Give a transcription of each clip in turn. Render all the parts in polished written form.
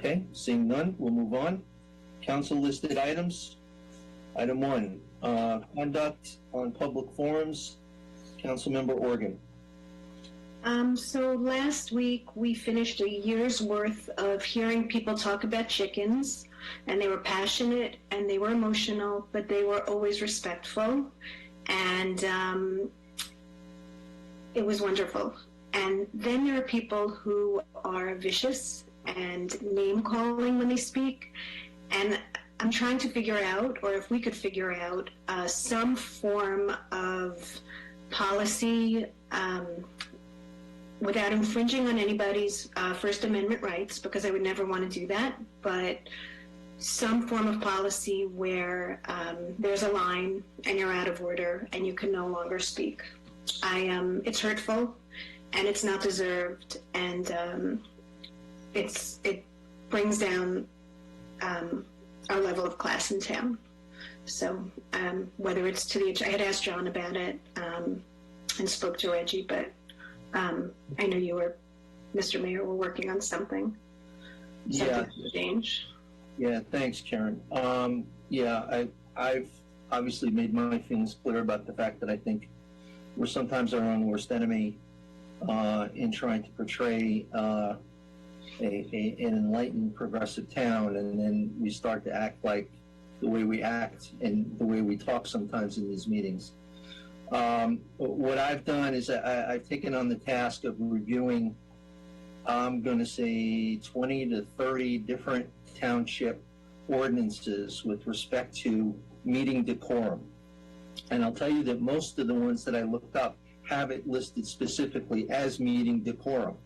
Okay, seeing none, we'll move on. Council listed items. Item 1, conduct on public forums. Councilmember Orgen. So last week we finished a year's worth of hearing people talk about chickens, and they were passionate and they were emotional, but they were always respectful, and it was wonderful. And then there are people who are vicious and name calling when they speak, and I'm trying to figure out, or if we could figure out, some form of policy without infringing on anybody's First Amendment rights, because I would never want to do that, but some form of policy where there's a line and you're out of order and you can no longer speak. It's hurtful and it's not deserved, and it brings down our level of class in town. So whether it's to the, I had asked John about it and spoke to Reggie, but I know you were, Mr. Mayor, were working on something. Yeah. To change. Yeah, thanks, Karen. I've obviously made my feelings clear about the fact that I think we're sometimes our own worst enemy in trying to portray an enlightened, progressive town, and then we start to act like the way we act and the way we talk sometimes in these meetings. What I've done is I've taken on the task of reviewing, I'm going to say 20 to 30 different township ordinances with respect to meeting decorum. And I'll tell you that most of the ones that I looked up have it listed specifically as meeting decorum.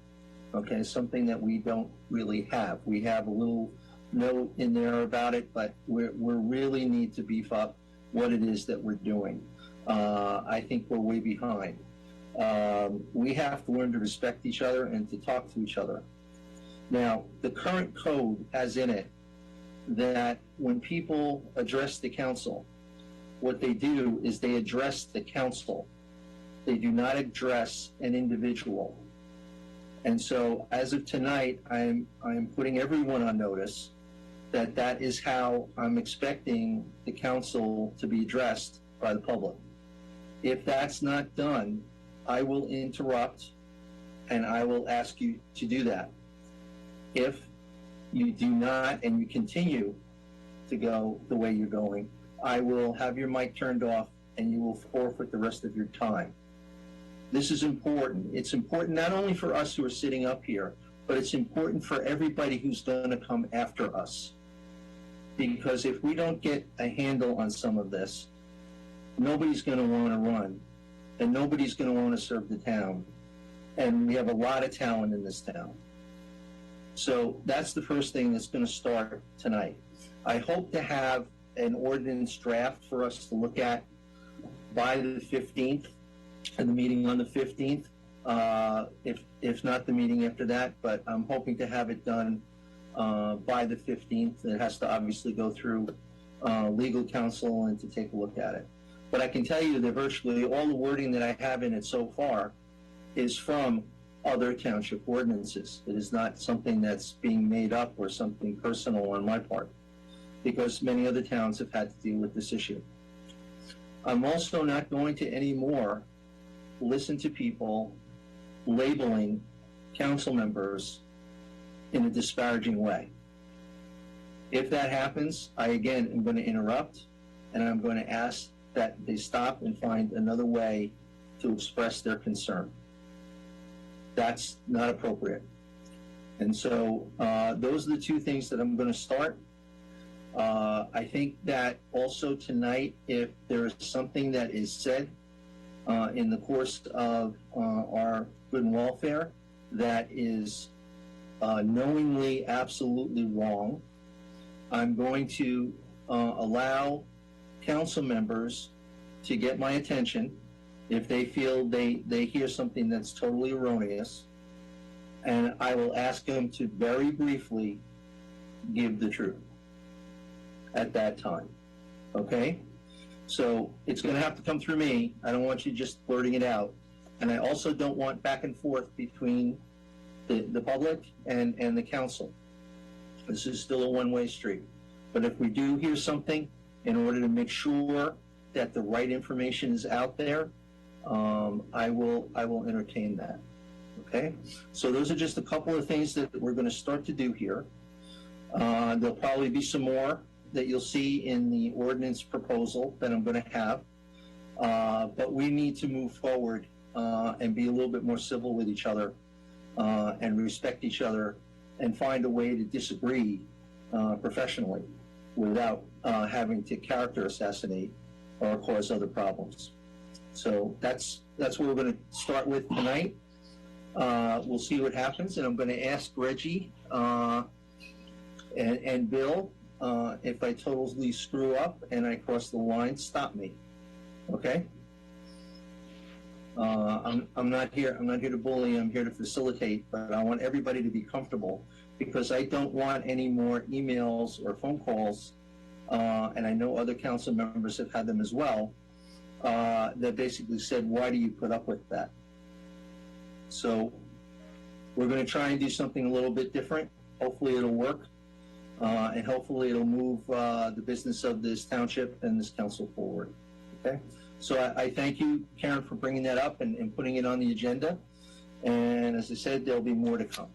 Okay, something that we don't really have. We have a little note in there about it, but we really need to beef up what it is that we're doing. I think we're way behind. We have to learn to respect each other and to talk to each other. Now, the current code has in it that when people address the council, what they do is they address the council. They do not address an individual. And so, as of tonight, I'm putting everyone on notice that that is how I'm expecting the council to be addressed by the public. If that's not done, I will interrupt and I will ask you to do that. If you do not and you continue to go the way you're going, I will have your mic turned off and you will forfeit the rest of your time. This is important. It's important not only for us who are sitting up here, but it's important for everybody who's going to come after us. Because if we don't get a handle on some of this, nobody's going to want to run, and nobody's going to want to serve the town. And we have a lot of talent in this town. So that's the first thing that's going to start tonight. I hope to have an ordinance draft for us to look at by the 15th, and the meeting on the 15th, if not the meeting after that, but I'm hoping to have it done by the 15th. It has to obviously go through legal counsel and to take a look at it. But I can tell you that virtually all the wording that I have in it so far is from other township ordinances. It is not something that's being made up or something personal on my part, because many other towns have had to deal with this issue. I'm also not going to anymore listen to people labeling council members in a disparaging way. If that happens, I again am going to interrupt and I'm going to ask that they stop and find another way to express their concern. That's not appropriate. And so those are the two things that I'm going to start. I think that also tonight, if there is something that is said in the course of our good and welfare that is knowingly absolutely wrong, I'm going to allow council members to get my attention if they feel they hear something that's totally erroneous, and I will ask them to very briefly give the truth at that time. Okay? So it's going to have to come through me. I don't want you just blurting it out. And I also don't want back and forth between the public and the council. This is still a one-way street. But if we do hear something, in order to make sure that the right information is out there, I will entertain that. Okay? So those are just a couple of things that we're going to start to do here. There'll probably be some more that you'll see in the ordinance proposal that I'm going to have. But we need to move forward and be a little bit more civil with each other and respect each other and find a way to disagree professionally without having to character assassinate or cause other problems. So that's what we're going to start with tonight. We'll see what happens, and I'm going to ask Reggie and Bill, if I totally screw up and I cross the line, stop me. Okay? I'm not here to bully. I'm here to facilitate, but I want everybody to be comfortable because I don't want any more emails or phone calls, and I know other council members have had them as well, that basically said, why do you put up with that? So we're going to try and do something a little bit different. Hopefully it'll work, and hopefully it'll move the business of this township and this council forward. Okay? So I thank you, Karen, for bringing that up and putting it on the agenda. And as I said, there'll be more to come.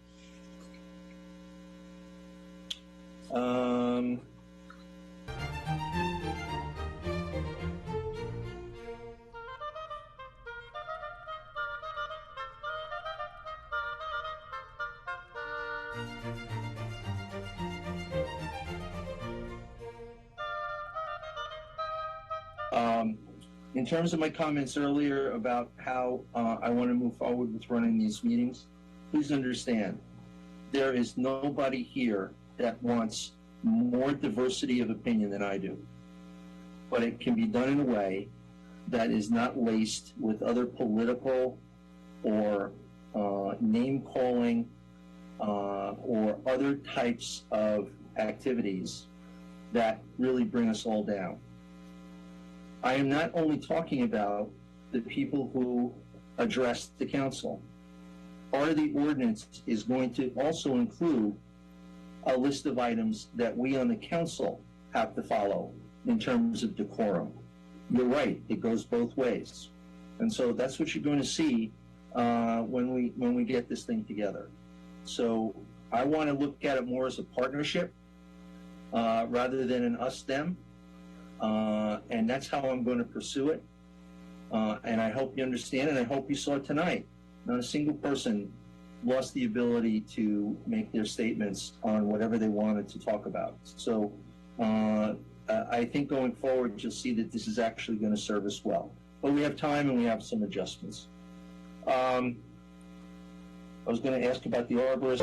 In terms of my comments earlier about how I want to move forward with running these meetings, please understand, there is nobody here that wants more diversity of opinion than I do. But it can be done in a way that is not laced with other political or name-calling or other types of activities that really bring us all down. I am not only talking about the people who address the council. Part of the ordinance is going to also include a list of items that we on the council have to follow in terms of decorum. You're right, it goes both ways. And so that's what you're going to see when we get this thing together. So I want to look at it more as a partnership rather than an us-them. And that's how I'm going to pursue it. And I hope you understand, and I hope you saw tonight, not a single person lost the ability to make their statements on whatever they wanted to talk about. So I think going forward, you'll see that this is actually going to serve us well. But we have time and we have some adjustments. I was going to ask about the arborist.